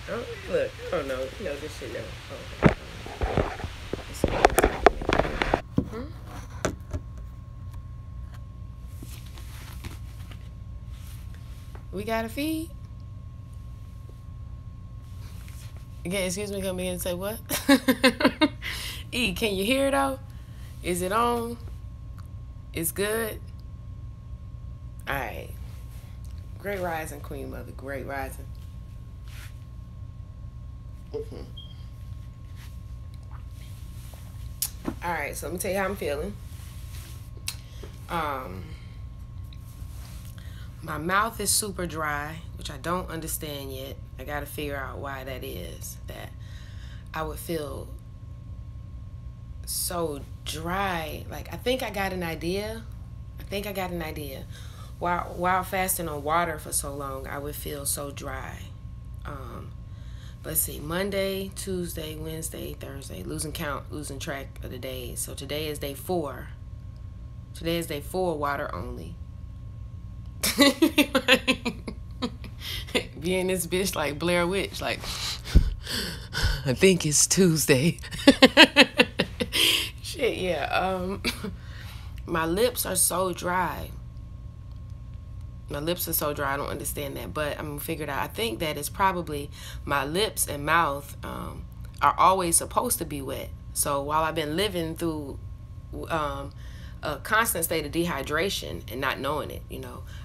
Oh, look. Oh, no. You know this shit now. Oh, hmm? We got a feed? Again, excuse me, come in and say what? E, can you hear though? Is it on? It's good? Alright. Great rising, Queen Mother. Great rising. Alright, so let me tell you how I'm feeling. My mouth is super dry, which I don't understand yet. I gotta figure out why that is. That I would feel so dry. Like, I think I got an idea. While fasting on water for so long, I would feel so dry. Let's see, Monday, Tuesday, Wednesday, Thursday, losing track of the days. So today is day 4. Today is day 4, water only. Being this bitch like Blair Witch, like, I think it's Tuesday. Shit, yeah. My lips are so dry. I don't understand that, but I'm gonna figure it out. I think that it's probably my lips and mouth are always supposed to be wet. So while I've been living through a constant state of dehydration and not knowing it,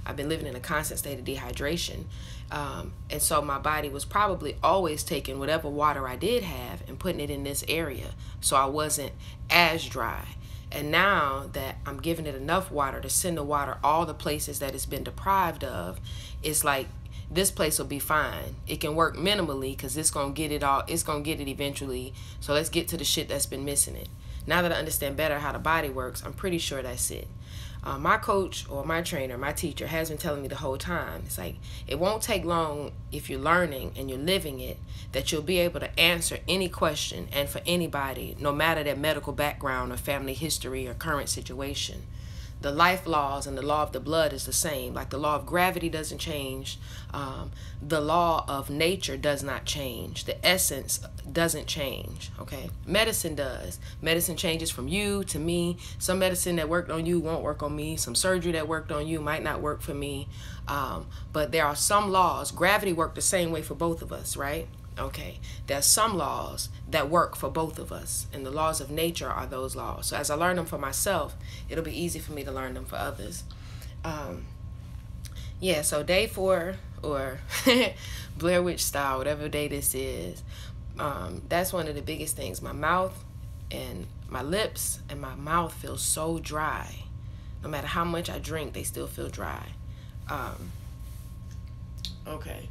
I've been living in a constant state of dehydration. And so my body was probably always taking whatever water I did have and putting it in this area so I wasn't as dry. And now that I'm giving it enough water to send the water all the places that it's been deprived of, it's like this place will be fine. It can work minimally because it's going to get it all. It's going to get it eventually. So let's get to the shit that's been missing it. Now that I understand better how the body works, I'm pretty sure that's it. My coach or my trainer, my teacher has been telling me the whole time. It's like, it won't take long if you're learning and you're living it, that you'll be able to answer any question and for anybody, no matter their medical background or family history or current situation. The life laws and the law of the blood is the same. Like the law of gravity doesn't change. The law of nature does not change. The essence doesn't change, okay? Medicine does. Medicine changes from you to me. Some medicine that worked on you won't work on me. Some surgery that worked on you might not work for me. But there are some laws. Gravity worked the same way for both of us, right? Okay, there's some laws that work for both of us, and the laws of nature are those laws. So as I learn them for myself, it'll be easy for me to learn them for others. Yeah, so day 4, or Blair Witch style, whatever day this is, that's one of the biggest things. My mouth and my lips and my mouth feel so dry. No matter how much I drink, they still feel dry. Okay.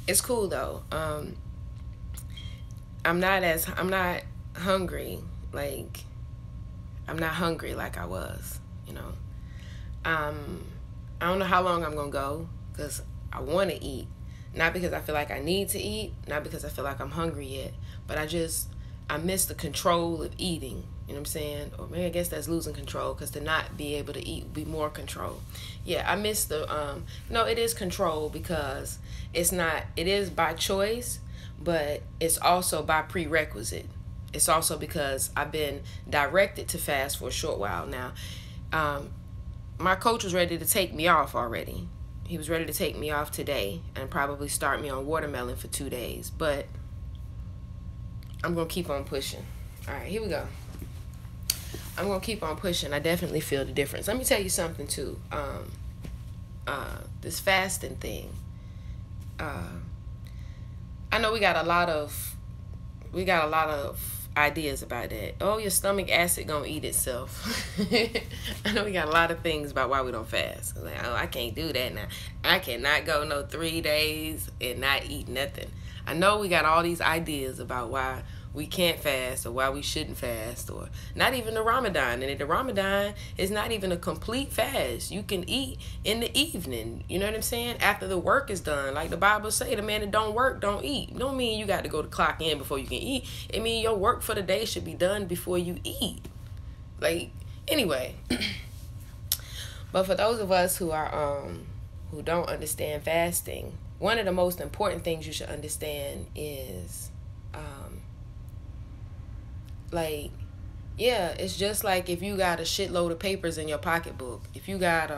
It's cool though. I'm not hungry like I was, I don't know how long I'm gonna go because I want to eat, not because I feel like I need to eat, not because I feel like I'm hungry yet, but I miss the control of eating. You know what I'm saying? Or maybe I guess that's losing control, because to not be able to eat would be more control. Yeah, I miss the, no, it is control because it is by choice, but it's also by prerequisite. It's also because I've been directed to fast for a short while now. My coach was ready to take me off already. He was ready to take me off today and probably start me on watermelon for 2 days, but I'm going to keep on pushing. All right, here we go. I'm going to keep on pushing. I definitely feel the difference. Let me tell you something, too. This fasting thing. I know we got a lot of ideas about that. Oh, your stomach acid going to eat itself. I know we got a lot of things about why we don't fast. Like, oh, I can't do that now. I cannot go no 3 days and not eat nothing. I know we got all these ideas about why we can't fast or why we shouldn't fast, or not even the Ramadan. And the Ramadan is not even a complete fast. You can eat in the evening. You know what I'm saying? After the work is done. Like the Bible say, the man that don't work, don't eat. Don't mean you got to go to clock in before you can eat. It mean your work for the day should be done before you eat. Like, anyway. But for those of us who don't understand fasting, one of the most important things you should understand is like, yeah, it's just like if you got a shitload of papers in your pocketbook, if you got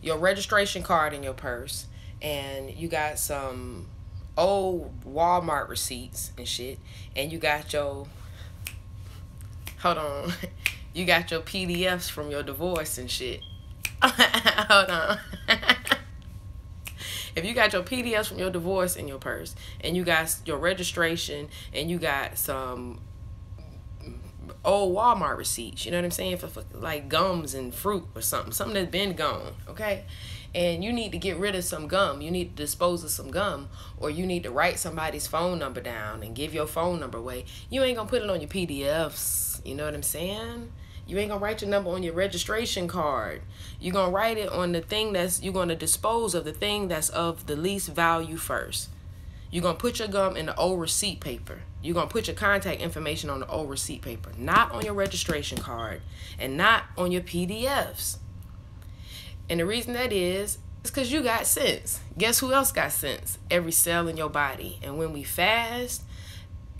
your registration card in your purse, and you got some old Walmart receipts and shit, and you got your, hold on, you got your PDFs from your divorce and shit. Hold on. If you got your PDFs from your divorce in your purse, and you got your registration, and you got some old Walmart receipts, you know what I'm saying, for like gums and fruit or something that's been gone, okay? And you need to get rid of some gum, you need to dispose of some gum, or you need to write somebody's phone number down and give your phone number away. You ain't gonna put it on your PDFs, you know what I'm saying? You ain't gonna write your number on your registration card. You're gonna write it on the thing that's, you're gonna dispose of the thing that's of the least value first. You're gonna put your gum in the old receipt paper. You're gonna put your contact information on the old receipt paper, not on your registration card and not on your PDFs. And the reason that is because you got sense. Guess who else got sense? Every cell in your body. And when we fast,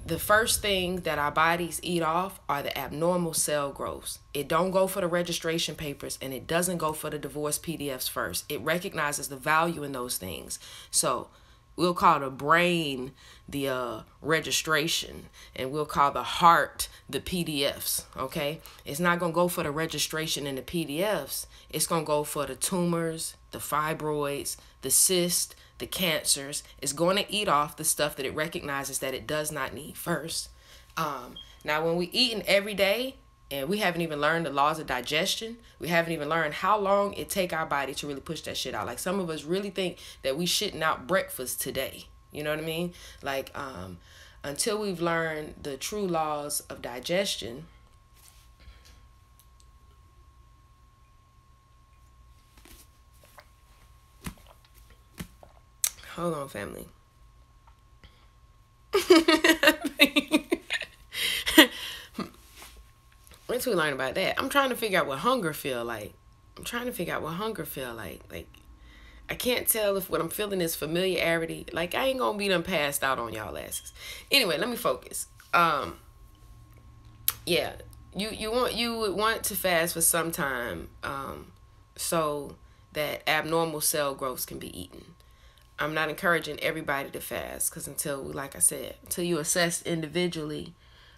the first thing that our bodies eat off are the abnormal cell growths. It don't go for the registration papers, and it doesn't go for the divorce PDFs first. It recognizes the value in those things. So we'll call the brain the registration, and we'll call the heart the PDFs, okay? It's not going to go for the registration in the PDFs. It's going to go for the tumors, the fibroids, the cysts, the cancers. Is going to eat off the stuff that it recognizes that it does not need first. Now, when we eating every day and we haven't even learned the laws of digestion, we haven't even learned how long it take our body to really push that shit out. Like, some of us really think that we shitting out breakfast today. You know what I mean? Like, until we've learned the true laws of digestion, hold on, family. Once we learn about that, I'm trying to figure out what hunger feel like. Like, I can't tell if what I'm feeling is familiarity. Like, I ain't gonna be done passed out on y'all asses. Anyway, let me focus. Yeah, you would want to fast for some time, so that abnormal cell growths can be eaten. I'm not encouraging everybody to fast, because like I said, until you assess individually,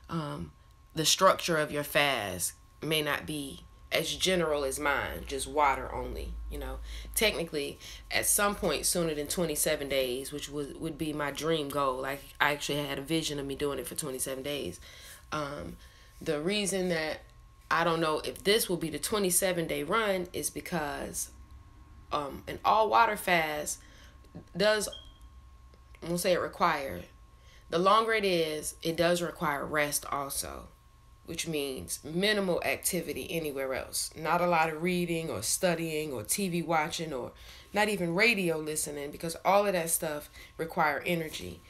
the structure of your fast may not be as general as mine, just water only. You know, technically, at some point sooner than 27 days, which would be my dream goal. Like, I actually had a vision of me doing it for 27 days. The reason that I don't know if this will be the 27-day run is because an all water fast does, I won't say it require, the longer it is, it does require rest also, which means minimal activity anywhere else. Not a lot of reading or studying or TV watching or not even radio listening, because all of that stuff require energy.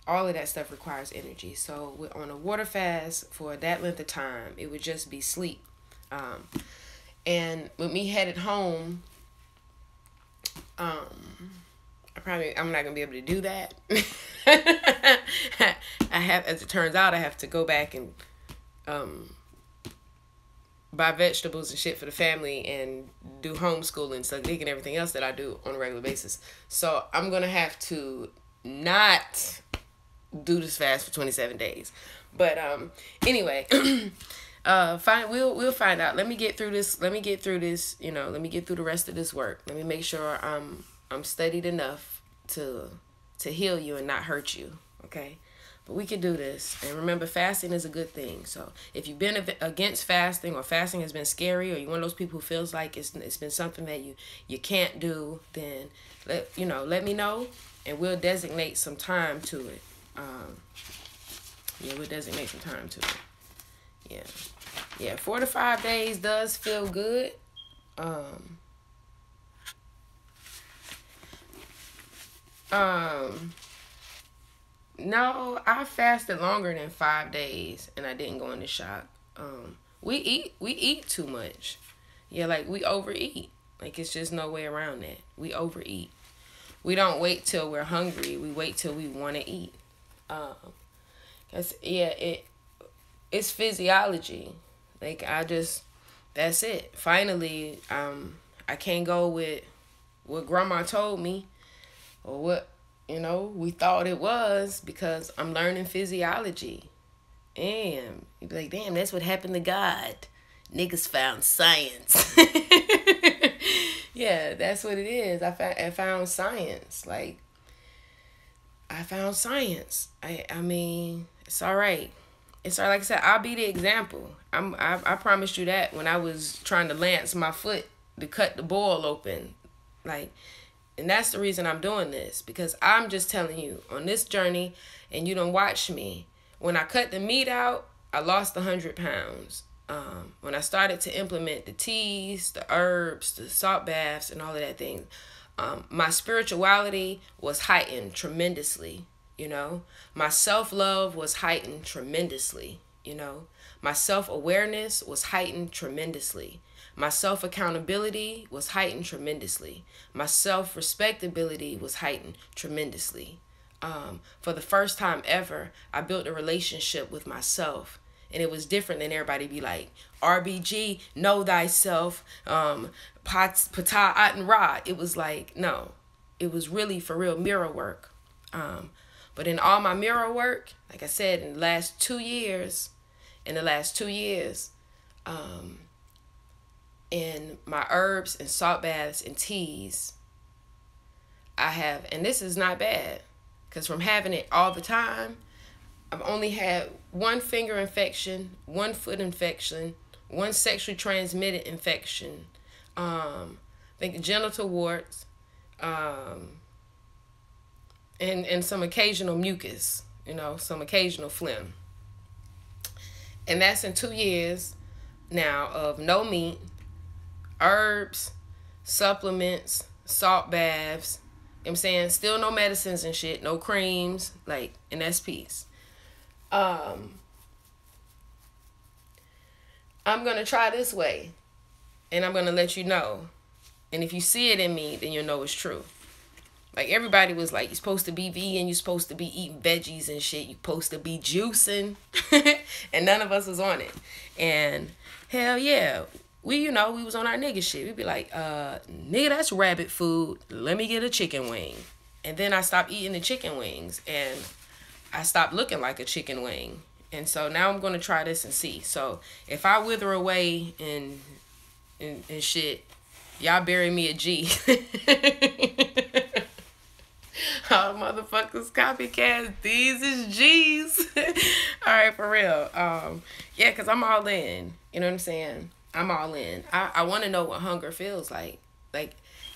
All of that stuff requires energy. So on a water fast for that length of time, it would just be sleep. And with me headed home, I'm not gonna be able to do that. As it turns out, I have to go back and buy vegetables and shit for the family and do homeschooling, studying, and everything else that I do on a regular basis. So I'm gonna have to not do this fast for 27 days. But anyway, we'll find out. Let me get through this. Let me get through the rest of this work. Let me make sure I'm studied enough to heal you and not hurt you, okay? But we can do this. And remember, fasting is a good thing. So if you've been against fasting, or fasting has been scary, or you're one of those people who feels like it's been something that you can't do, then let me know, and we'll designate some time to it. We'll designate some time to it. Yeah, 4 to 5 days does feel good. No, I fasted longer than 5 days, and I didn't go into shock. we eat too much. Yeah, like we overeat. Like it's just no way around that. We overeat. We don't wait till we're hungry. We wait till we want to eat. Cause yeah, it's physiology. Like that's it. Finally, I can't go with what grandma told me or what we thought it was, because I'm learning physiology. And you be like, damn, that's what happened to God. Niggas found science. Yeah, that's what it is. I found science. Like, I found science. I mean, it's all right. It's all right. Like I said, I'll be the example. I promised you that when I was trying to lance my foot to cut the boil open. Like, and that's the reason I'm doing this, because I'm just telling you on this journey, and you don't watch me. When I cut the meat out, I lost 100 pounds. When I started to implement the teas, the herbs, the salt baths, and all of that thing, my spirituality was heightened tremendously. My self-love was heightened tremendously. My self-awareness was heightened tremendously. My self-accountability was heightened tremendously. My self-respectability was heightened tremendously. For the first time ever, I built a relationship with myself. And it was different than everybody be like, RBG, know thyself, Patah Aten Ra. It was like, no. It was really, for real, mirror work. But in all my mirror work, like I said, in the last 2 years, in my herbs and salt baths and teas, I have, and this is not bad, because from having it all the time, I've only had one finger infection, one foot infection, one sexually transmitted infection, I think genital warts, and some occasional mucus, some occasional phlegm. And that's in 2 years now of no meat, herbs, supplements, salt baths, you know what I'm saying? Still no medicines and shit, no creams, like, and that's peace. I'm going to try this way, and I'm going to let you know. And if you see it in me, then you'll know it's true. Like, everybody was like, you're supposed to be vegan, you're supposed to be eating veggies and shit, you're supposed to be juicing, and none of us was on it. And hell yeah, we was on our nigga shit. We'd be like, nigga, that's rabbit food, let me get a chicken wing. And then I stopped eating the chicken wings, and I stopped looking like a chicken wing. And so now I'm going to try this and see. So if I wither away and shit, y'all bury me a G. All motherfuckers copycats, these is G's. All right, for real. Yeah, because I'm all in. You know what I'm saying? I'm all in. I want to know what hunger feels like. Like,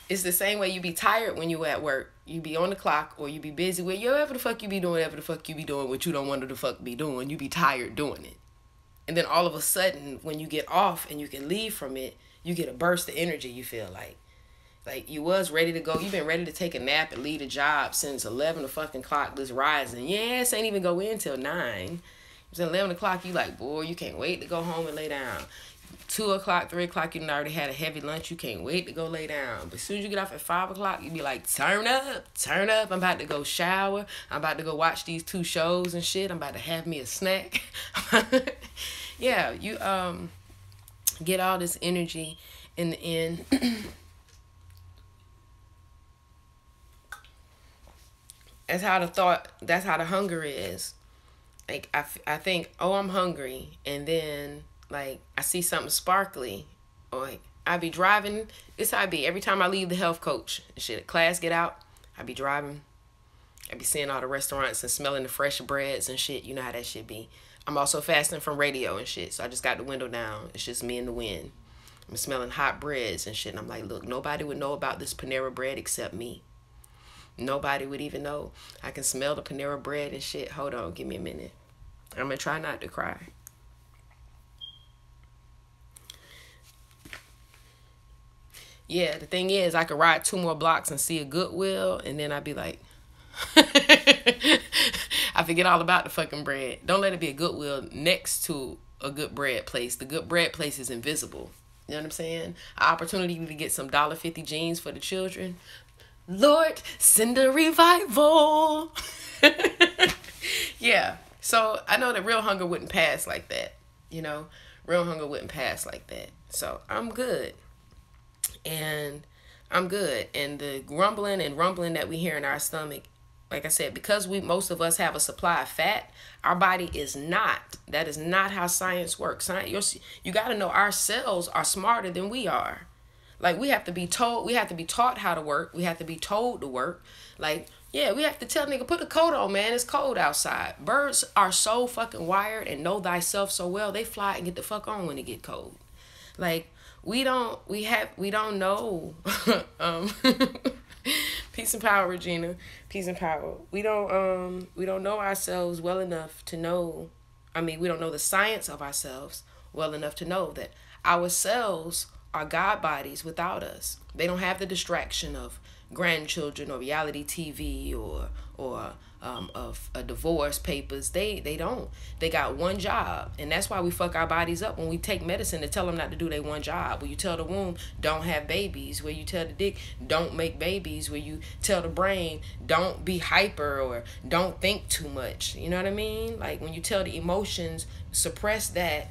it's the same way you be tired when you at work. You be on the clock, or you be busy with whatever the fuck you be doing, whatever the fuck you be doing, what you don't want to the fuck be doing. You be tired doing it. And then all of a sudden, when you get off and you can leave from it, you get a burst of energy, you feel like. Like, you was ready to go. You've been ready to take a nap and leave the job since 11 o'clock this rising. Yes, ain't even go in till 9. It's 11 o'clock, you like, boy, you can't wait to go home and lay down. 2 o'clock, 3 o'clock, you already had a heavy lunch. You can't wait to go lay down. But as soon as you get off at 5 o'clock, you be like, turn up. I'm about to go shower. I'm about to go watch these 2 shows and shit. I'm about to have me a snack. Yeah, you get all this energy in the end. That's how the hunger is. Like, I think, oh, I'm hungry. And then, like, I see something sparkly. Or, like, I be driving. This how I be. Every time I leave the health coach, shit, class get out, I be driving. I be seeing all the restaurants and smelling the fresh breads and shit. You know how that shit be. I'm also fasting from radio and shit. So I just got the window down. It's just me and the wind. I'm smelling hot breads and shit. And I'm like, look, nobody would know about this Panera bread except me. Nobody would even know. I can smell the Panera bread and shit. Hold on, give me a minute. I'm going to try not to cry. Yeah, the thing is, I could ride 2 more blocks and see a Goodwill, and then I'd be like, I forget all about the fucking bread. Don't let it be a Goodwill next to a good bread place. The good bread place is invisible. You know what I'm saying? An opportunity to get some $1.50 jeans for the children. Lord, send a revival. Yeah. So I know that real hunger wouldn't pass like that. You know, real hunger wouldn't pass like that. So I'm good. And I'm good. And the grumbling and rumbling that we hear in our stomach, like I said, because most of us have a supply of fat, our body is not. That is not how science works. You got to know our cells are smarter than we are. Like, we have to be told, we have to be taught how to work. We have to be told to work. Like, yeah, we have to tell nigga, put a coat on, man. It's cold outside. Birds are so fucking wired and know thyself so well, they fly and get the fuck on when it get cold. Like, we don't know. Peace and power, Regina. Peace and power. We don't know ourselves well enough to know. I mean, we don't know the science of ourselves well enough to know that our cells are God bodies without us. They don't have the distraction of grandchildren or reality TV or of a divorce papers. They don't. They got one job, and that's why we fuck our bodies up when we take medicine to tell them not to do their one job. Where you tell the womb, don't have babies. Where you tell the dick, don't make babies. Where you tell the brain, don't be hyper or don't think too much. You know what I mean? Like, when you tell the emotions, suppress that.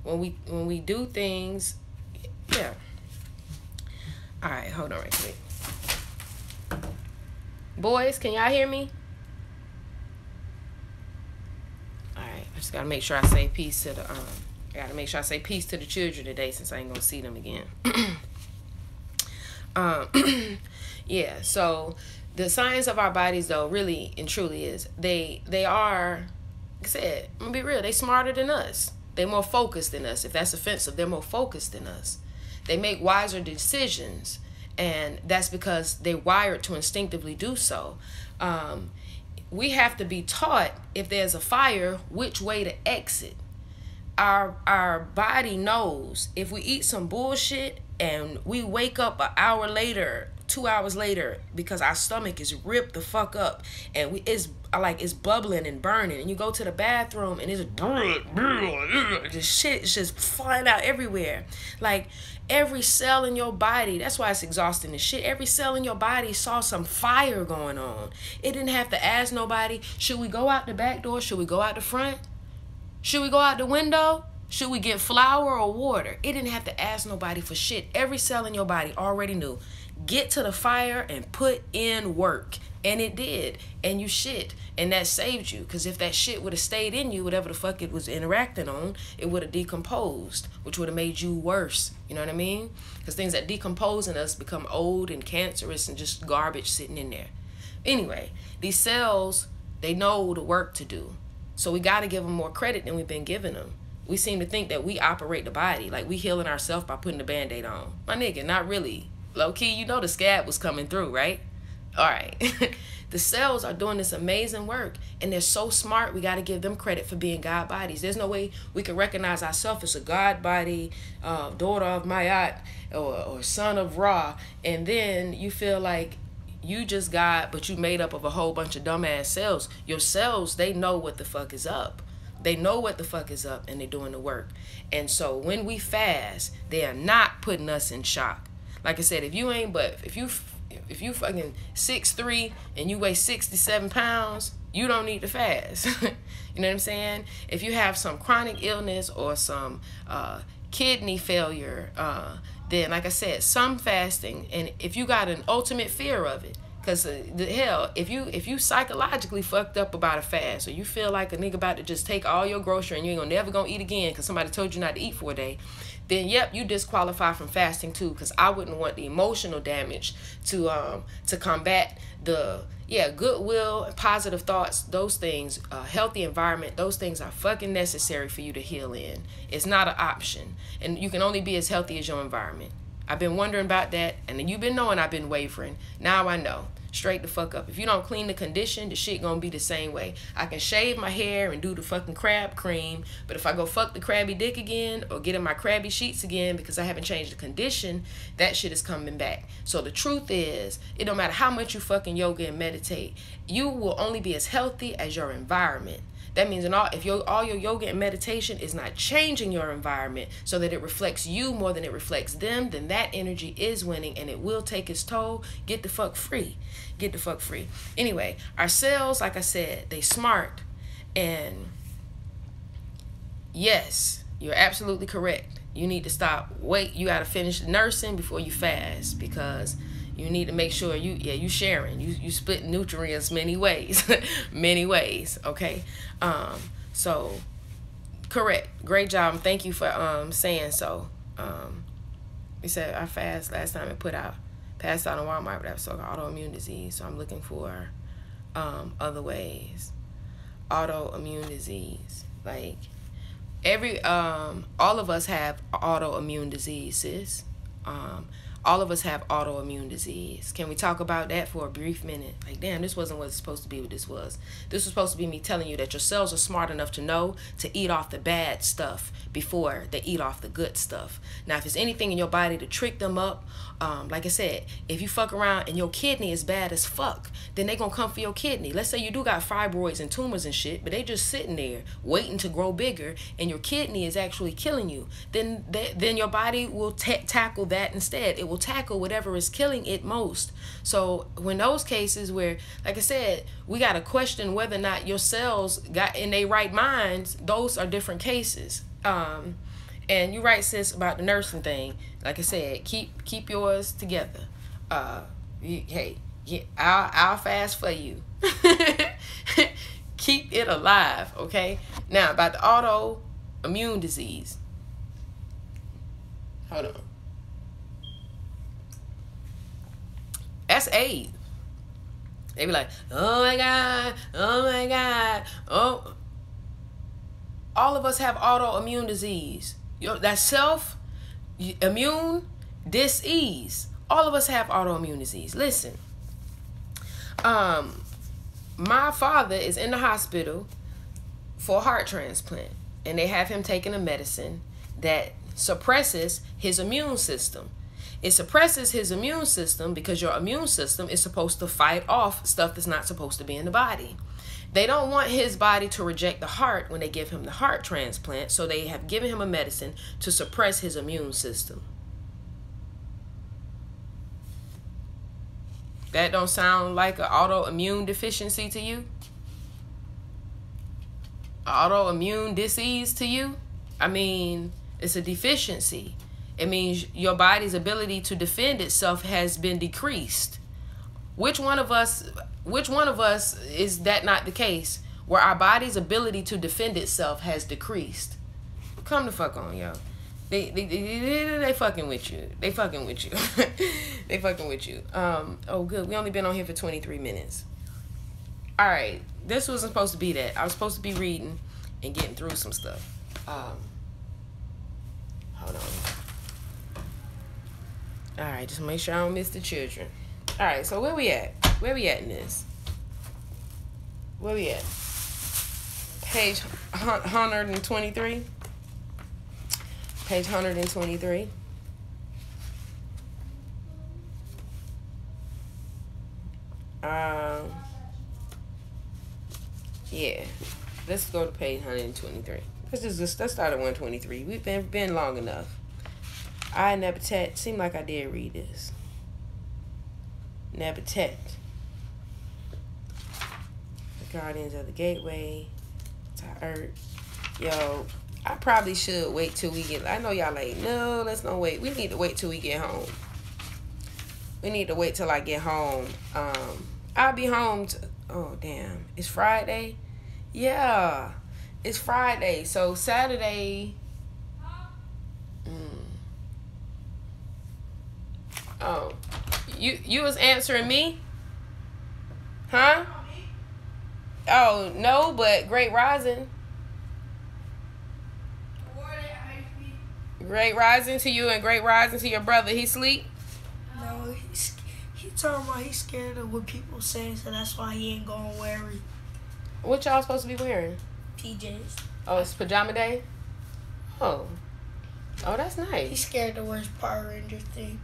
When we do things, yeah. All right, hold on right quick. Boys, can y'all hear me? All right, I just gotta make sure I say peace to the I gotta make sure I say peace to the children today, since I ain't gonna see them again. Yeah. So the science of our bodies, though, really and truly is they are, like I said, I'm gonna be real. They smarter than us. They more focused than us. If that's offensive, they're more focused than us. They make wiser decisions. And that's because they're wired to instinctively do so. We have to be taught, if there's a fire, which way to exit. Our body knows if we eat some bullshit and we wake up an hour later, 2 hours later, because our stomach is ripped the fuck up and it's bubbling and burning, and you go to the bathroom and it's just shit is just flying out everywhere. Like, every cell in your body, that's why it's exhausting as shit. Every cell in your body saw some fire going on. It didn't have to ask nobody, should we go out the back door? Should we go out the front? Should we go out the window? Should we get flour or water? It didn't have to ask nobody for shit. Every cell in your body already knew. Get to the fire and put in work. And it did. And you shit. And that saved you. Because if that shit would have stayed in you, whatever the fuck it was interacting on, it would have decomposed, which would have made you worse. You know what I mean? Because things that decompose in us become old and cancerous and just garbage sitting in there. Anyway, these cells, they know the work to do. So we got to give them more credit than we've been giving them. We seem to think that we operate the body. Like, we healing ourselves by putting the Band-Aid on. My nigga, not really. Low-key, you know the scab was coming through, right? All right. The cells are doing this amazing work, and they're so smart. We got to give them credit for being God bodies. There's no way we can recognize ourselves as a God body, daughter of Ma'at, or son of Ra, and then you feel like you just God, but you made up of a whole bunch of dumbass cells. Your cells, they know what the fuck is up. They know what the fuck is up, and they're doing the work. And so when we fast, they are not putting us in shock. Like I said, if you fucking 6'3" and you weigh 67 pounds, you don't need to fast. You know what I'm saying? If you have some chronic illness or some kidney failure, then, like I said, some fasting. And if you got an ultimate fear of it, because hell, if you psychologically fucked up about a fast, or you feel like a nigga about to just take all your grocery and you ain't never gonna eat again because somebody told you not to eat for a day, then yep, you disqualify from fasting too. Because I wouldn't want the emotional damage to combat the goodwill and positive thoughts. Those things, healthy environment, those things are fucking necessary for you to heal in. It's not an option, and you can only be as healthy as your environment. I've been wondering about that, and you've been knowing I've been wavering. Now I know. Straight the fuck up. If you don't clean the condition, the shit gonna be the same way. I can shave my hair and do the fucking crab cream, but if I go fuck the crabby dick again or get in my crabby sheets again because I haven't changed the condition, that shit is coming back. So the truth is, it don't matter how much you fucking yoga and meditate, you will only be as healthy as your environment. That means if all your yoga and meditation is not changing your environment so that it reflects you more than it reflects them, then that energy is winning and it will take its toll. Get the fuck free. Get the fuck free. Anyway, our cells, like I said, they smart. And yes, you're absolutely correct. You need to stop. You got to finish nursing before you fast, because you need to make sure you sharing. You split nutrients many ways. Many ways, okay? So, correct. Great job. Thank you for saying so. We said our fast last time it passed out in Walmart, but that was autoimmune disease. So I'm looking for other ways. Autoimmune disease. Like, all of us have autoimmune disease, sis. All of us have autoimmune disease. Can we talk about that for a brief minute? Like, damn, this wasn't what it's supposed to be what this was. This was supposed to be me telling you that your cells are smart enough to know to eat off the bad stuff before they eat off the good stuff. Now, if there's anything in your body to trick them up, like I said, if you fuck around and your kidney is bad as fuck, then they gonna come for your kidney. Let's say you do got fibroids and tumors and shit, but they just sitting there waiting to grow bigger, and your kidney is actually killing you. Then your body will tackle that instead. It will tackle whatever is killing it most. So when those cases where, like I said, we gotta question whether or not your cells got in their right minds, those are different cases. And you're right, sis, about the nursing thing. Like I said, keep yours together. Hey, I'll fast for you. Keep it alive, okay? Now, about the autoimmune disease. Hold on. That's AIDS. They be like, oh my God, oh my God, oh. All of us have autoimmune disease. That's self-immune dis-ease. All of us have autoimmune disease. Listen, my father is in the hospital for a heart transplant, and they have him taking a medicine that suppresses his immune system. It suppresses his immune system because your immune system is supposed to fight off stuff that's not supposed to be in the body. They don't want his body to reject the heart when they give him the heart transplant, so they have given him a medicine to suppress his immune system. That don't sound like an autoimmune deficiency to you? Autoimmune disease to you? I mean, it's a deficiency. It means your body's ability to defend itself has been decreased. Which one of us is that not the case, where our body's ability to defend itself has decreased? Come the fuck on, yo. They fucking with you. They fucking with you. They fucking with you. Oh, good. We only been on here for 23 minutes. All right. This wasn't supposed to be that. I was supposed to be reading and getting through some stuff. Hold on. All right. Just make sure I don't miss the children. All right. So where we at? Where we at in this? Where we at? Page 123. Page 123. Yeah. Let's go to page 123. Let's start at 123. We've been long enough. Nebatet. Seemed like I did read this. Nebatet. The Guardians of the Gateway. Ta'ert. Yo, I probably should wait till we get... I know y'all like, no, let's not wait. We need to wait till we get home. We need to wait till I get home. I'll be home... Oh, damn. It's Friday? Yeah. It's Friday. So, Saturday... Oh. You was answering me? Huh? Oh, no, but Great Rising. Great Rising to you and Great Rising to your brother. He sleep? No, he talking about he's scared of what people say, so that's why he ain't gonna wear it. What y'all supposed to be wearing? PJs. Oh, it's pajama day? Oh. Oh, that's nice. He's scared to wear his Power Ranger thing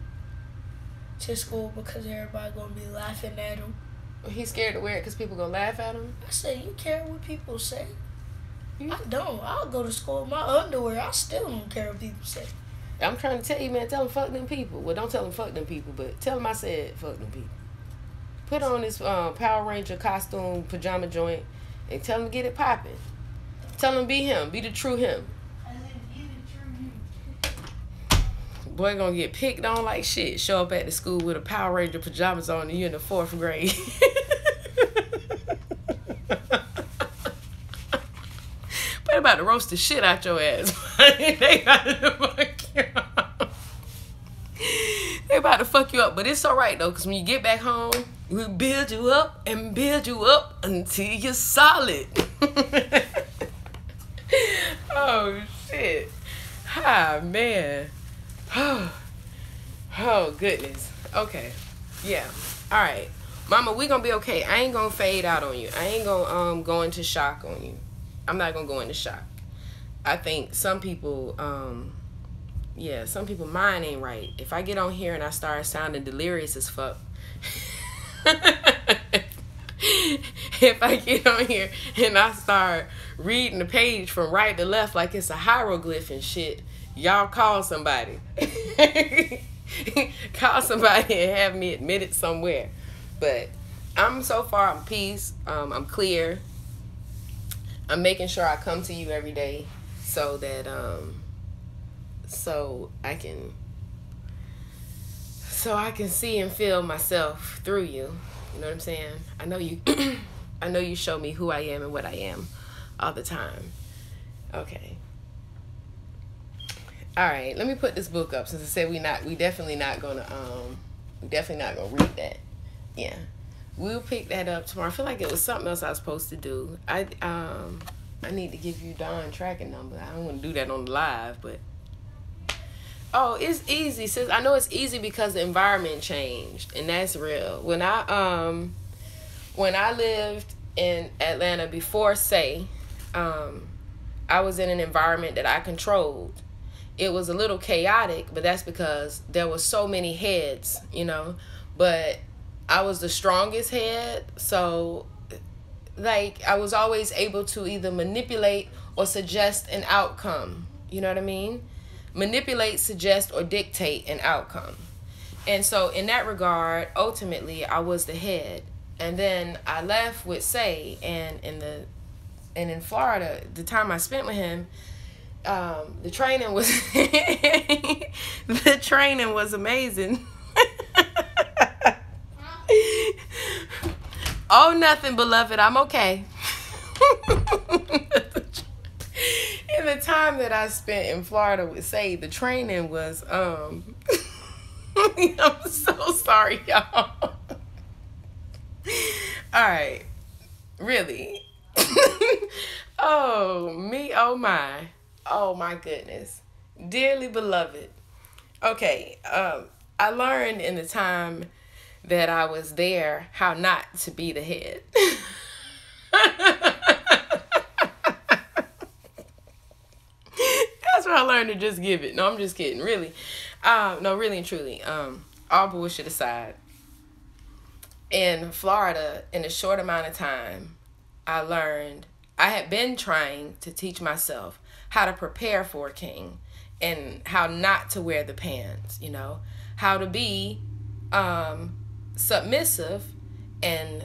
to school because everybody gonna be laughing at him. He's scared to wear it because people gonna laugh at him? I said, you care what people say? I don't. I'll go to school in my underwear. I still don't care what people say. I'm trying to tell you, man, tell them fuck them people. Well, don't tell them fuck them people, but tell them I said fuck them people. Put on this Power Ranger costume pajama joint and tell him to get it popping. Tell him be him. Be the true him. Boy gonna get picked on like shit. Show up at the school with a Power Ranger pajamas on and you in the 4th grade. They about to roast the shit out your ass. They about to fuck you up. But it's alright though, because when you get back home, we build you up and build you up until you're solid. Oh shit. Ah man. Oh goodness. Okay. Yeah. Alright. Mama, we gonna be okay. I ain't gonna fade out on you. I ain't gonna go into shock on you. I'm not gonna go into shock. I think some people, some people mind ain't right. If I get on here and I start sounding delirious as fuck, if I get on here and I start reading the page from right to left like it's a hieroglyph and shit, y'all call somebody. Call somebody and have me admitted somewhere. But I'm so far in peace. I'm clear. I'm making sure I come to you every day so that so I can see and feel myself through you. You know what I'm saying? I know you I know you show me who I am and what I am all the time. Okay. All right, let me put this book up since I said we definitely not gonna read that. Yeah. We'll pick that up tomorrow. I feel like it was something else I was supposed to do. I need to give you Dawn tracking number. I don't want to do that on the live, but it's easy. Sis, I know it's easy because the environment changed, and that's real. When I lived in Atlanta before I was in an environment that I controlled. It was a little chaotic, but that's because there were so many heads, you know. But I was the strongest head, so like I was always able to either manipulate or suggest an outcome. You know what I mean? Manipulate, suggest, or dictate an outcome. And so in that regard, ultimately, I was the head. And then I left with Say, and in Florida, the time I spent with him, the training was the training was amazing. Oh, nothing, beloved. I'm okay. In the time that I spent in Florida with Say, the training was I'm so sorry, y'all. Alright. Really. Oh my. Oh my goodness. Dearly beloved. Okay, I learned in the time that I was there how not to be the head. That's what I learned to just give it. No, I'm just kidding. Really. No, really and truly. All bullshit aside. In Florida, in a short amount of time, I learned, I had been trying to teach myself how to prepare for a king and how not to wear the pants, you know, how to be submissive and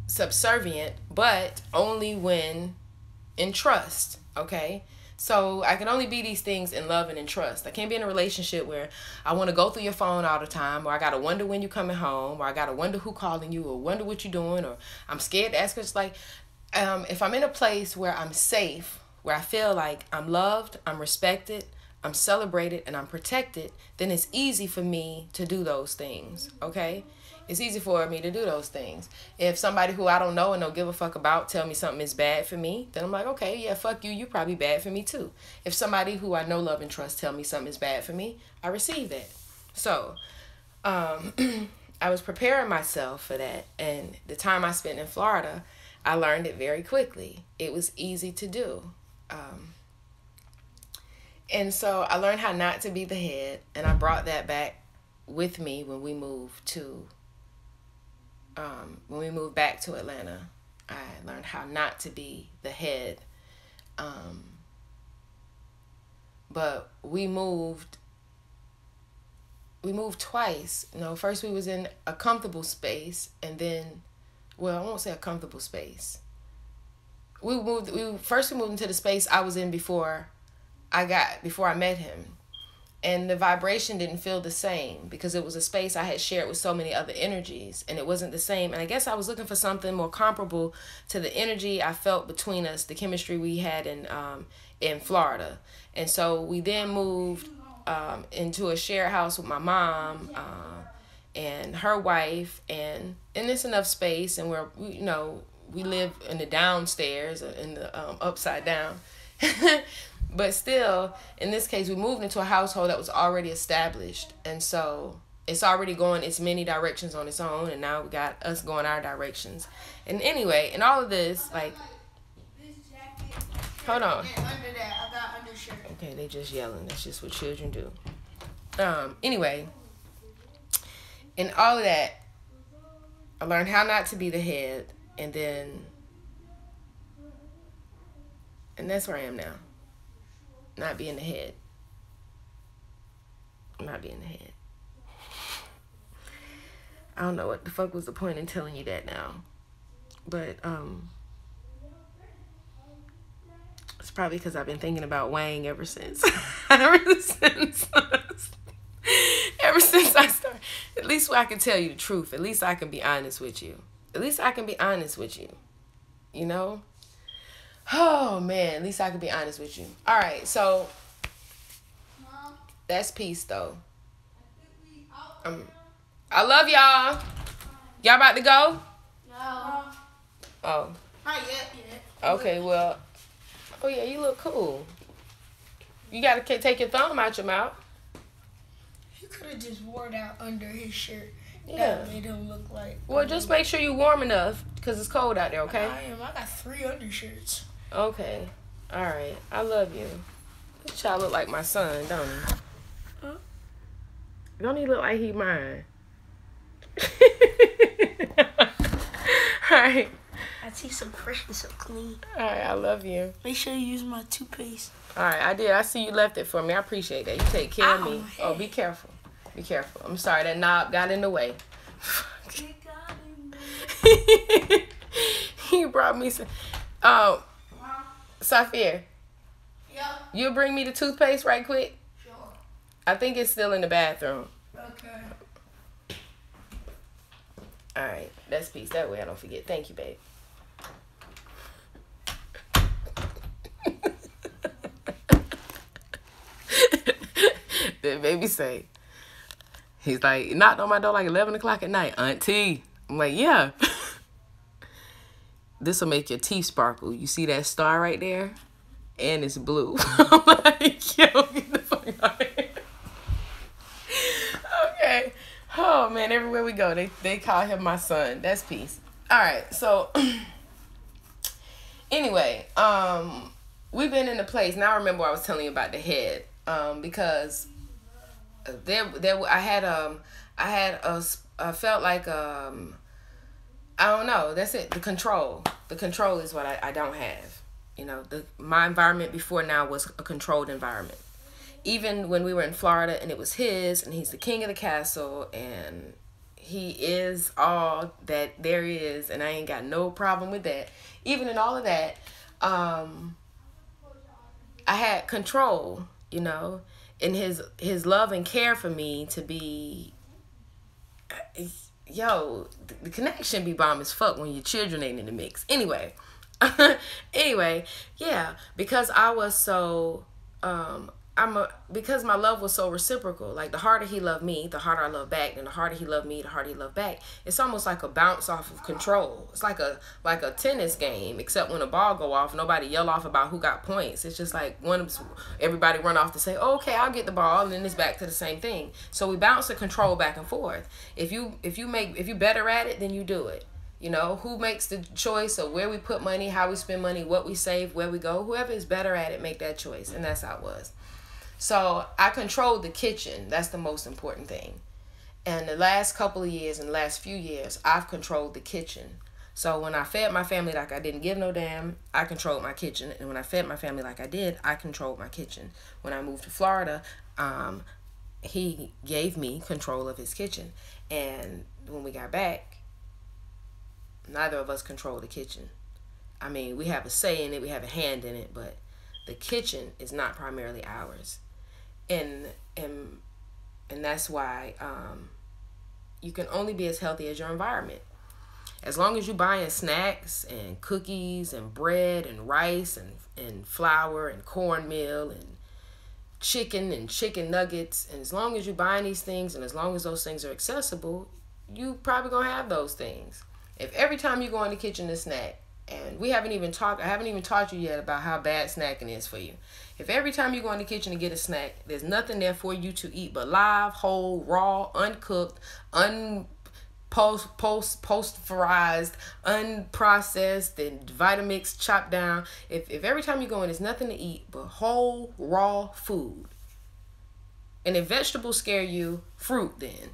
subservient, but only when in trust, okay? So I can only be these things in love and in trust. I can't be in a relationship where I want to go through your phone all the time, or I got to wonder when you're coming home, or I got to wonder who calling you, or wonder what you're doing, or I'm scared to ask her. It's like, if I'm in a place where I'm safe, where I feel like I'm loved, I'm respected, I'm celebrated, and I'm protected, then it's easy for me to do those things, okay? It's easy for me to do those things. If somebody who I don't know and don't give a fuck about tell me something is bad for me, then I'm like, okay, yeah, fuck you. You probably bad for me too. If somebody who I know, love, and trust tell me something is bad for me, I receive that. So, I was preparing myself for that. And the time I spent in Florida, I learned it very quickly. It was easy to do. And so I learned how not to be the head. And I brought that back with me when we moved back to Atlanta. I learned how not to be the head. But we moved twice. First we was in a comfortable space, and then, well, I won't say a comfortable space. We moved into the space I was in before I met him. And the vibration didn't feel the same because it was a space I had shared with so many other energies, and it wasn't the same. And I guess I was looking for something more comparable to the energy I felt between us, the chemistry we had in Florida. And so we then moved into a shared house with my mom and her wife, and it's enough space, and we live in the downstairs, in the upside down. But still, in this case, we moved into a household that was already established. And so it's already going its many directions on its own. And now we got us going our directions. And anyway, in all of this, like, hold on. Under that, I got undershirt. Okay, they just yelling. That's just what children do. Anyway, in all of that, I learned how not to be the head. And that's where I am now. Not being the head. Not being the head. I don't know what the fuck was the point in telling you that now. But it's probably because I've been thinking about Wang ever since. ever since I started. At least I can tell you the truth. At least I can be honest with you. You know? Oh, man. At least I can be honest with you. All right. So, that's peace, though. I love y'all. Y'all about to go? No. Oh. Not yet. Okay, well. Oh, yeah, you look cool. You got to take your thumb out your mouth. He could have just wore that under his shirt. Yeah. That made him look like... Well, just make sure you're warm enough because it's cold out there, okay? I am. I got 3 undershirts. Okay. All right. I love you. This child look like my son, don't he? Huh? Don't he look like he mine? All right. I see so fresh and so clean. All right. I love you. Make sure you use my toothpaste. All right. I did. I see you left it for me. I appreciate that. You take care of me. Ow, Oh, be careful. Be careful. I'm sorry. That knob got in the way. He brought me some... Safir, Yeah. you bring me the toothpaste right quick? Sure. I think it's still in the bathroom. Okay. All right, that's peace. That way I don't forget. Thank you, babe. Then baby say, he's like, he knocked on my door like 11 o'clock at night. Auntie. I'm like, yeah. This will make your teeth sparkle. You see that star right there? And it's blue. I'm like, yo, get the fuck out of here. Okay. Oh, man, everywhere we go, they call him my son. That's peace. All right, so anyway, we've been in the place. Now I remember what I was telling you about the head, because I felt like I don't know. That's it. The control. The control is what I don't have. My environment before now was a controlled environment. Even when we were in Florida and it was his, and he's the king of the castle, and he is all that there is, and I ain't got no problem with that. Even in all of that, I had control, in his love and care for me to be... Yo, the connection be bomb as fuck when your children ain't in the mix. Anyway, yeah, because I was so, because my love was so reciprocal. Like, the harder he loved me, the harder I love back, and the harder he loved me, the harder he loved back. It's almost like a bounce off of control. It's like a tennis game, except when a ball go off, nobody yell off about who got points. It's just like everybody run off to say, oh, okay, I'll get the ball, and then it's back to the same thing. So we bounce the control back and forth. If you better at it, then you do it. Who makes the choice of where we put money, how we spend money, what we save, where we go. Whoever is better at it, make that choice. And that's how it was. So I controlled the kitchen. That's the most important thing. And the last couple of years and the last few years, I've controlled the kitchen. So when I fed my family like I didn't give no damn, I controlled my kitchen. And when I fed my family like I did, I controlled my kitchen. When I moved to Florida, he gave me control of his kitchen. And when we got back, neither of us control the kitchen. I mean, we have a say in it, we have a hand in it, but the kitchen is not primarily ours. And that's why you can only be as healthy as your environment. As long as you're buying snacks and cookies and bread and rice and flour and cornmeal and chicken nuggets, and as long as you're buying these things and as long as those things are accessible, you probably gonna have those things. If every time you go in the kitchen to snack, and I haven't even taught you yet about how bad snacking is for you. If every time you go in the kitchen to get a snack, there's nothing there for you to eat but live, whole, raw, uncooked, post-pasteurized, unprocessed, and Vitamix chopped down. If every time you go in, there's nothing to eat but whole, raw food. And if vegetables scare you, fruit then.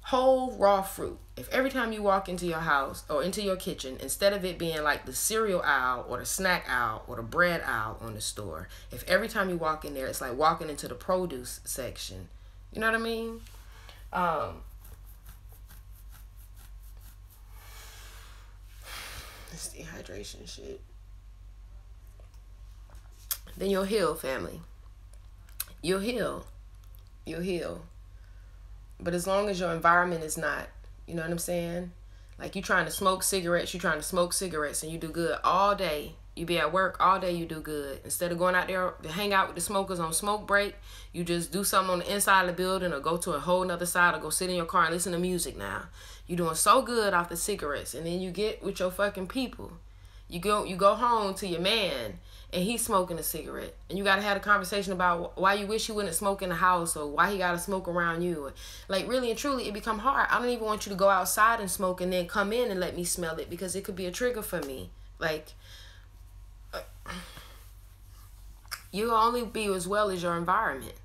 Whole, raw fruit. If every time you walk into your house or into your kitchen, instead of it being like the cereal aisle or the snack aisle or the bread aisle on the store, if every time you walk in there, it's like walking into the produce section. You know what I mean? This dehydration shit. Then you'll heal, family. You'll heal. You'll heal. But as long as your environment is not, you know what I'm saying? Like you trying to smoke cigarettes, and you do good all day. You be at work all day, you do good. Instead of going out there to hang out with the smokers on smoke break, you just do something on the inside of the building or go to a whole nother side or go sit in your car and listen to music now. You doing so good off the cigarettes, and then you get with your fucking people. You go home to your man and he's smoking a cigarette, and you gotta have a conversation about why you wish he wouldn't smoke in the house or why he gotta smoke around you. Like really and truly, it become hard. I don't even want you to go outside and smoke and then come in and let me smell it, because it could be a trigger for me. Like you'll only be as well as your environment.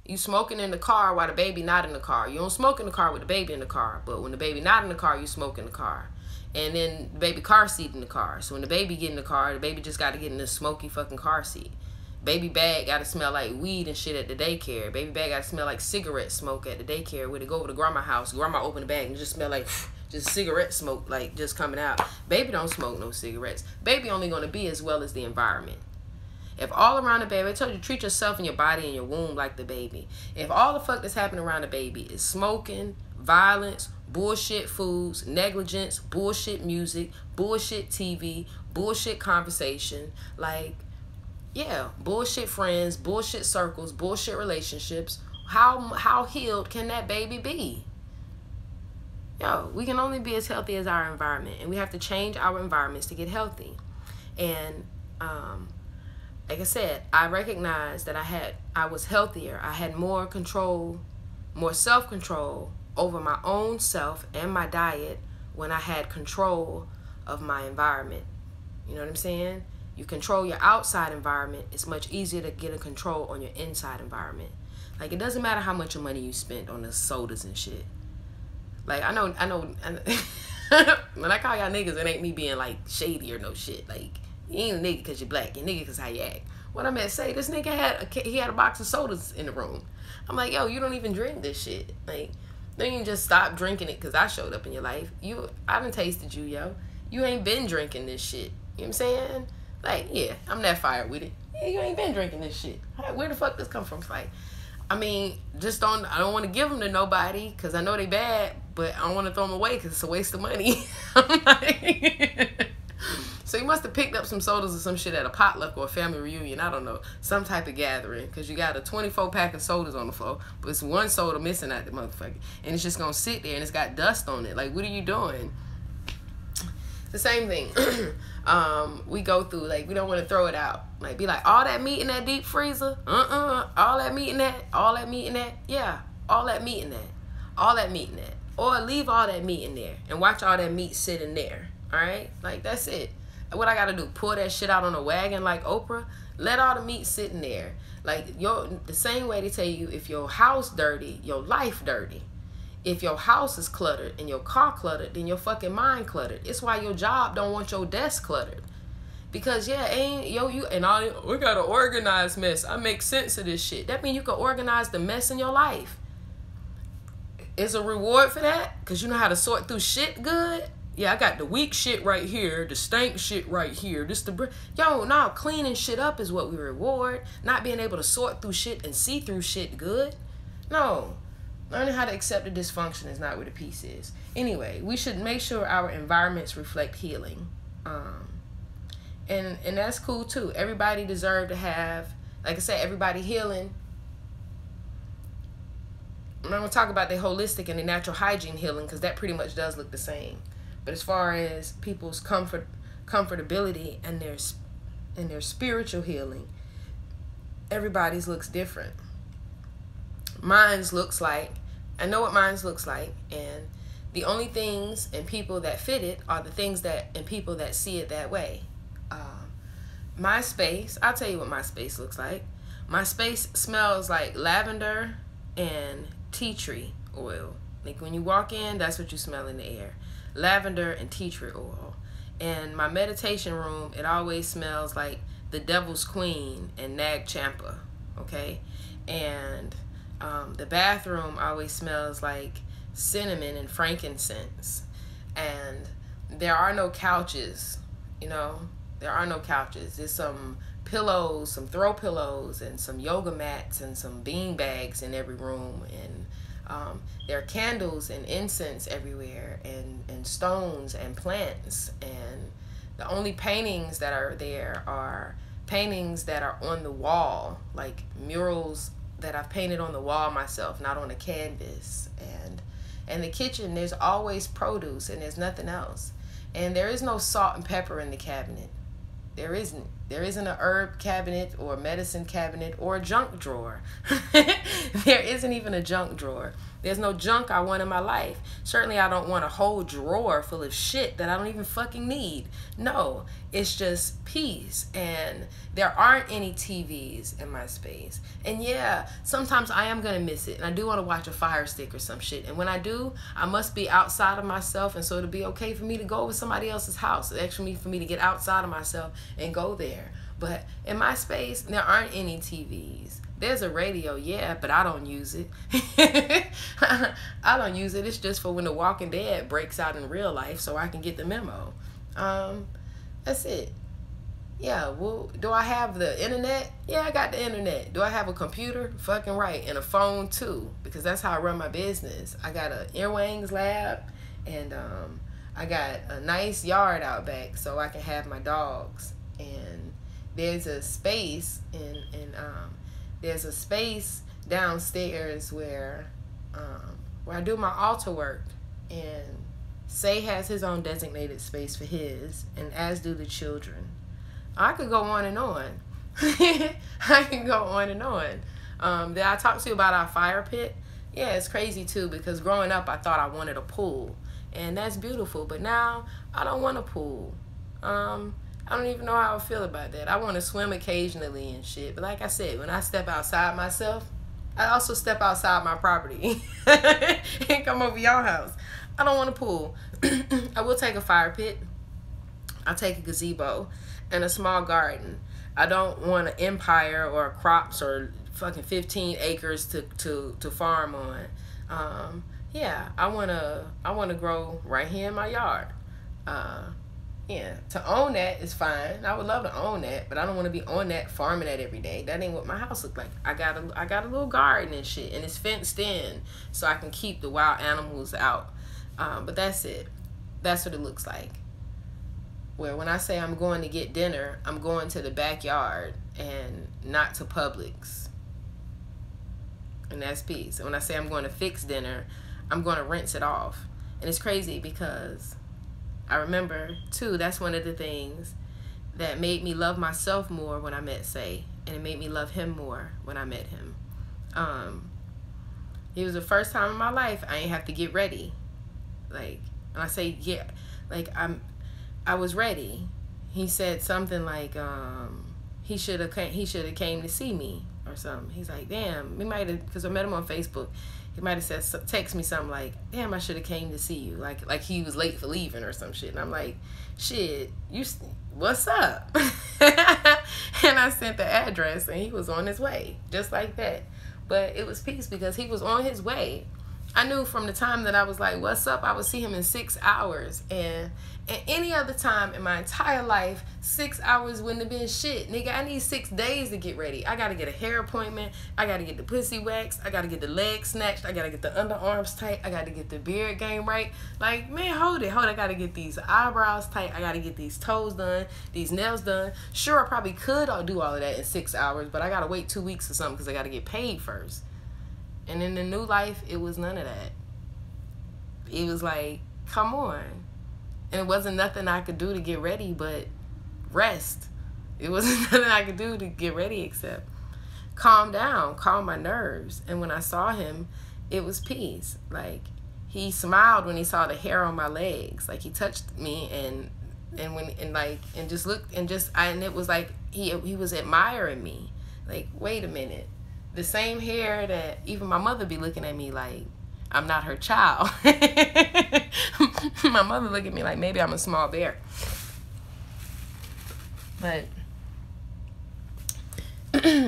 You smoking in the car while the baby not in the car. You don't smoke in the car with the baby in the car, but when the baby not in the car, you smoke in the car. And then the baby car seat in the car. So when the baby get in the car, the baby just got to get in the smoky fucking car seat. Baby bag got to smell like weed and shit at the daycare. Baby bag got to smell like cigarette smoke at the daycare. When they go over to grandma's house, grandma open the bag and just smell like just cigarette smoke, like just coming out. Baby don't smoke no cigarettes. Baby only going to be as well as the environment. If all around the baby, I told you, treat yourself and your body and your womb like the baby. If all the fuck that's happening around the baby is smoking, violence, bullshit foods, negligence, bullshit music, bullshit TV, bullshit conversation, like, yeah, bullshit friends, bullshit circles, bullshit relationships, how healed can that baby be? Yo, we can only be as healthy as our environment, and we have to change our environments to get healthy. And like I said, I recognized that I was healthier. I had more control, more self-control over my own self and my diet when I had control of my environment. You know what I'm saying? You control your outside environment, it's much easier to get a control on your inside environment. Like, it doesn't matter how much money you spent on the sodas and shit. Like, I know when I call y'all niggas, it ain't me being like shady or no shit. Like, you ain't a nigga because you're black, you're a nigga because how you act. What I meant to say, this nigga had a box of sodas in the room. I'm like, yo, you don't even drink this shit. Like, don't even just stop drinking it because I showed up in your life. I done tasted you, yo. You ain't been drinking this shit. You know what I'm saying? Like, yeah, I'm that fired with it. Yeah, you ain't been drinking this shit. Where the fuck this come from? It's like, I mean, I don't want to give them to nobody because I know they bad, but I don't want to throw them away because it's a waste of money. I'm like, so you must have picked up some sodas or some shit at a potluck or a family reunion. I don't know. Some type of gathering. Because you got a 24 pack of sodas on the floor. But it's one soda missing out the motherfucker. And it's just going to sit there and it's got dust on it. Like, what are you doing? The same thing. We go through, like, we don't want to throw it out. Like, be like, all that meat in that deep freezer? All that meat in that? All that meat in that? Yeah. All that meat in that. All that meat in that. Or leave all that meat in there. And watch all that meat sit in there. Alright? Like, that's it. What I gotta do? Pull that shit out on a wagon like Oprah? Let all the meat sit in there. Like, the same way they tell you, if your house dirty, your life dirty. If your house is cluttered and your car cluttered, then your fucking mind cluttered. It's why your job don't want your desk cluttered. Because we got an organized mess. I make sense of this shit. That means you can organize the mess in your life. Is a reward for that? Because you know how to sort through shit good? Yeah, I got the weak shit right here, the stank shit right here. Cleaning shit up is what we reward. Not being able to sort through shit and see through shit good. No. Learning how to accept the dysfunction is not where the peace is. Anyway, we should make sure our environments reflect healing. And that's cool too. Everybody deserves to have, like I said, everybody healing. I'm not going to talk about the holistic and the natural hygiene healing because that pretty much does look the same. But as far as people's comfortability and their spiritual healing, everybody's looks different. Mine's looks like, I know what mine's looks like, and the only things and people that fit it are the things that and people that see it that way. My space, I'll tell you what my space looks like. My space smells like lavender and tea tree oil. Like when you walk in, that's what you smell in the air. Lavender and tea tree oil. And my meditation room, it always smells like the Devil's Queen and Nag Champa. Okay? And the bathroom always smells like cinnamon and frankincense. And there are no couches, you know. There are no couches. There's some pillows, some throw pillows, and some yoga mats, and some bean bags in every room. And there are candles and incense everywhere, and stones and plants. And the only paintings that are there are paintings that are on the wall, like murals that I've painted on the wall myself, not on a canvas. And the kitchen, there's always produce, and there's nothing else. And there is no salt and pepper in the cabinet. There isn't. There isn't a herb cabinet or a medicine cabinet or a junk drawer. There isn't even a junk drawer. There's no junk I want in my life. Certainly I don't want a whole drawer full of shit that I don't even fucking need. No, it's just peace. And there aren't any TVs in my space. And yeah, sometimes I am going to miss it. And I do want to watch a Fire Stick or some shit. And when I do, I must be outside of myself. And so it'll be okay for me to go over somebody else's house. It's actually for me to get outside of myself and go there. But in my space, there aren't any TVs. There's a radio, yeah, but I don't use it. I don't use it. It's just for when The Walking Dead breaks out in real life so I can get the memo. That's it. Yeah, well, do I have the internet? Yeah, I got the internet. Do I have a computer? Fucking right. And a phone too, because that's how I run my business. I got an Earwings lab, and I got a nice yard out back so I can have my dogs. And there's a space there's a space downstairs where I do my altar work, and Say has his own designated space for his, and as do the children. I could go on and on. I can go on and on. Did I talk to you about our fire pit? Yeah, it's crazy too, because growing up I thought I wanted a pool, and that's beautiful, but now I don't want a pool. I don't even know how I feel about that. I want to swim occasionally and shit. But like I said, when I step outside myself, I also step outside my property and come over your house. I don't want a pool. I will take a fire pit. I'll take a gazebo and a small garden. I don't want an empire or crops or fucking 15 acres to farm on. Yeah, I wanna grow right here in my yard. Yeah, to own that is fine. I would love to own that, but I don't want to be on that, farming that every day. That ain't what my house look like. I got a little garden and shit, and it's fenced in so I can keep the wild animals out. But that's it. That's what it looks like. Where when I say I'm going to get dinner, I'm going to the backyard and not to Publix. And that's peace. And when I say I'm going to fix dinner, I'm going to rinse it off. And it's crazy because I remember, too, that's one of the things that made me love myself more when I met Say, and it made me love him more when I met him. It was the first time in my life I ain't have to get ready. Like, and I say, yeah, like I was ready. He said something like, he should have came to see me or or something. He's like, damn, we might have, because I met him on Facebook. He might have said, text me something like, damn, I should have came to see you. Like he was late for leaving or some shit. And I'm like, shit, what's up? And I sent the address, and he was on his way, just like that. But it was peace because he was on his way. I knew from the time that I was like, what's up? I would see him in 6 hours. And any other time in my entire life, 6 hours wouldn't have been shit. Nigga, I need 6 days to get ready. I got to get a hair appointment. I got to get the pussy waxed. I got to get the legs snatched. I got to get the underarms tight. I got to get the beard game right. Like, man, hold it. I got to get these eyebrows tight. I got to get these toes done, these nails done. Sure, I probably could do all of that in 6 hours, but I got to wait 2 weeks or something because I got to get paid first. And in the new life, it was none of that. It was like, come on. And it wasn't nothing I could do to get ready but rest. It wasn't nothing I could do to get ready except calm down, calm my nerves. And when I saw him, it was peace. Like, he smiled when he saw the hair on my legs. Like, he touched me and just looked and it was like he was admiring me. Like, wait a minute. The same hair that even my mother be looking at me like I'm not her child. My mother look at me like maybe I'm a small bear. But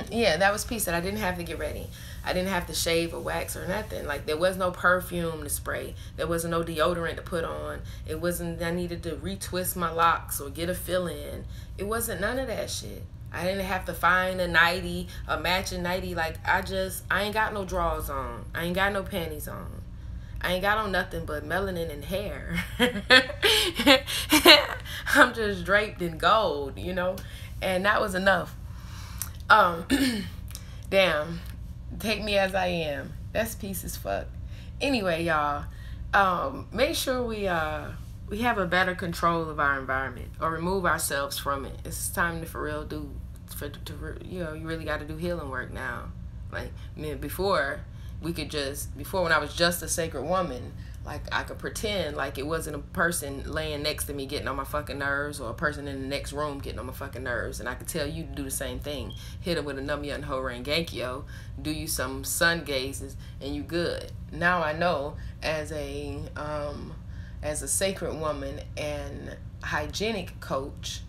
yeah, that was peace. That I didn't have to get ready. I didn't have to shave or wax or nothing. Like, there was no perfume to spray. There wasn't no deodorant to put on. It wasn't I needed to retwist my locks or get a fill-in. It wasn't none of that shit. I didn't have to find a nightie, a matching nightie. Like, I ain't got no drawers on. I ain't got no panties on. I ain't got on nothing but melanin and hair. I'm just draped in gold, you know? And that was enough. Damn. Take me as I am. That's peace as fuck. Anyway, y'all, make sure we have a better control of our environment or remove ourselves from it. It's time to for real you really got to do healing work now. Like, I mean, before when I was just a sacred woman, like, I could pretend like it wasn't a person laying next to me getting on my fucking nerves or a person in the next room getting on my fucking nerves, and I could tell you to do the same thing. Hit him with a Namya and Hora and Genkyo, do you some sun gazes, and you good. Now I know as a sacred woman and hygienic coach,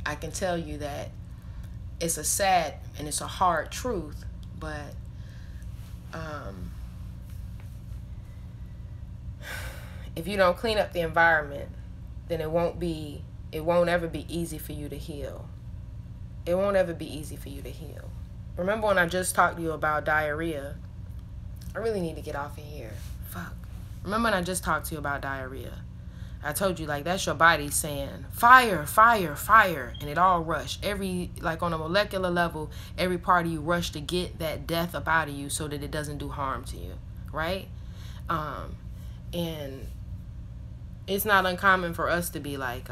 I can tell you that it's a sad and it's a hard truth, but if you don't clean up the environment, then it won't ever be easy for you to heal. It won't ever be easy for you to heal. Remember when I just talked to you about diarrhea? I really need to get off of here. Fuck. Remember when I just talked to you about diarrhea? I told you, like, that's your body saying, fire, fire, fire, and it all rushed. Like, on a molecular level, every part of you rushed to get that death up out of you so that it doesn't do harm to you, right? And it's not uncommon for us to be like,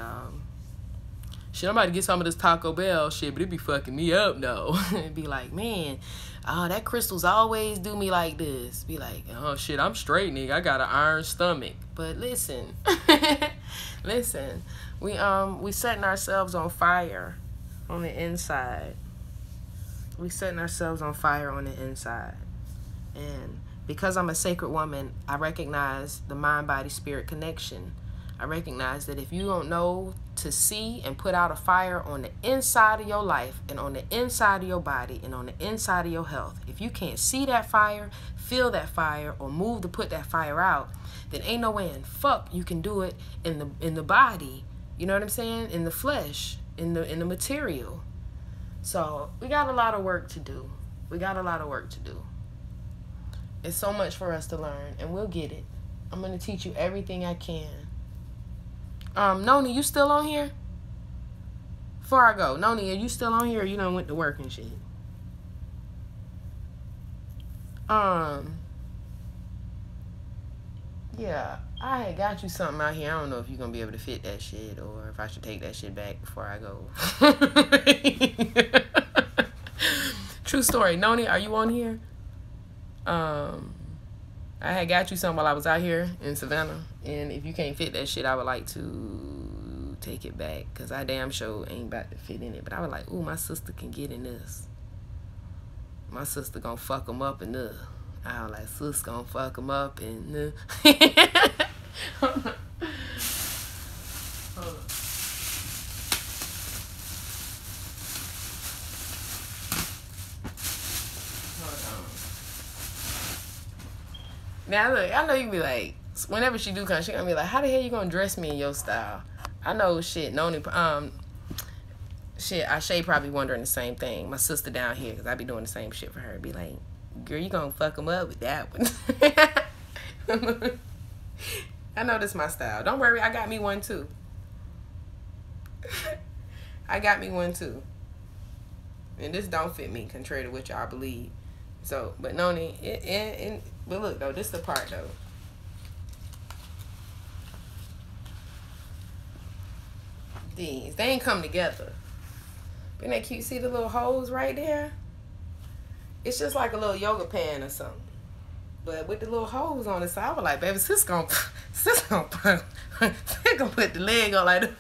shit, I'm about to get some of this Taco Bell shit, but it be fucking me up, though. It'd be like, man, that crystals always do me like this. Be like, oh, shit, I'm straight, nigga. I got an iron stomach. But listen, listen, we setting ourselves on fire on the inside. We setting ourselves on fire on the inside. And because I'm a sacred woman, I recognize the mind-body-spirit connection. I recognize that if you don't know to see and put out a fire on the inside of your life and on the inside of your body and on the inside of your health, if you can't see that fire, feel that fire, or move to put that fire out, then ain't no way in fuck you can do it in the body. You know what I'm saying? In the flesh, in the material. So we got a lot of work to do. We got a lot of work to do. It's so much for us to learn, and we'll get it. I'm gonna teach you everything I can. Noni, you still on here? Before I go, Noni, are you still on here, or you done went to work and shit? Yeah, I had got you something out here. I don't know if you're gonna be able to fit that shit, or if I should take that shit back before I go. True story. Noni, are you on here? I had got you something while I was out here in Savannah, and if you can't fit that shit, I would like to take it back, because I damn sure ain't about to fit in it. But I was like, ooh, my sister can get in this. My sister gonna fuck him up and I was like, sis gonna fuck him up and Hold on. Hold on. Now look, I know you be like, whenever she do come, she gonna be like, how the hell you gonna dress me in your style? I know shit, shit, Ashay probably wondering the same thing. My sister down here, because I be doing the same shit for her. Be like, girl, you gonna fuck him up with that one. I know this my style. Don't worry, I got me one too. I got me one too. And this don't fit me, contrary to what y'all believe. So, but Noni, but look though, this the part though. These, they ain't come together. But ain't that cute? See the little holes right there? It's just like a little yoga pant or something. But with the little holes on the side, I was like, baby, sis gonna put the leg on like that.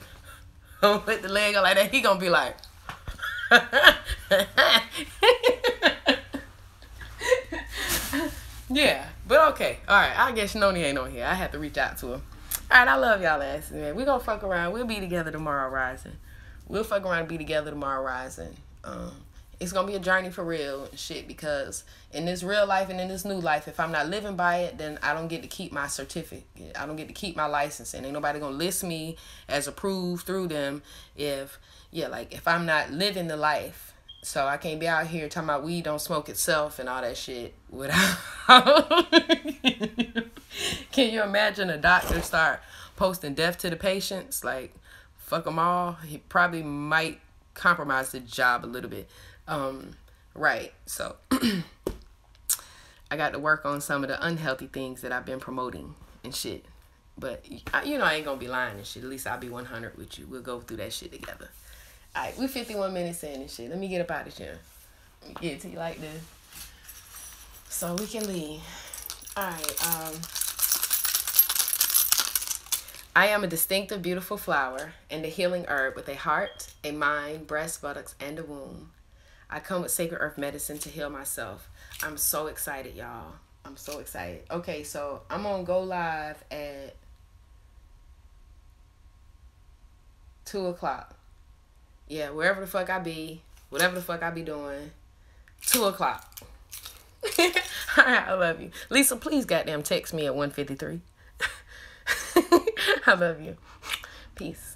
Put the leg on like that. He gonna be like, yeah. But okay, all right. I guess Noni ain't on here. I have to reach out to him. All right, I love y'all asses, man. We gonna fuck around. We'll be together tomorrow rising. We'll fuck around and be together tomorrow rising. It's gonna be a journey for real and shit, because in this real life and in this new life, if I'm not living by it, then I don't get to keep my certificate. I don't get to keep my license, and ain't nobody gonna list me as approved through them if I'm not living the life. So I can't be out here talking about weed don't smoke itself and all that shit without. Can you imagine a doctor start posting death to the patients? Like, fuck them all. He probably might compromise the job a little bit. Right. So I got to work on some of the unhealthy things that I've been promoting and shit. But, I ain't going to be lying and shit. At least I'll be 100 with you. We'll go through that shit together. All right, we 51 minutes in and shit. Let me get up out of here. Let me get it to you like this, so we can leave. All right. I am a distinctive, beautiful flower and a healing herb with a heart, a mind, breast, buttocks, and a womb. I come with sacred earth medicine to heal myself. I'm so excited, y'all. I'm so excited. Okay, so I'm gonna go live at 2 o'clock. Yeah, wherever the fuck I be, whatever the fuck I be doing, 2 o'clock. All right, I love you. Lisa, please goddamn text me at 1:53. I love you. Peace.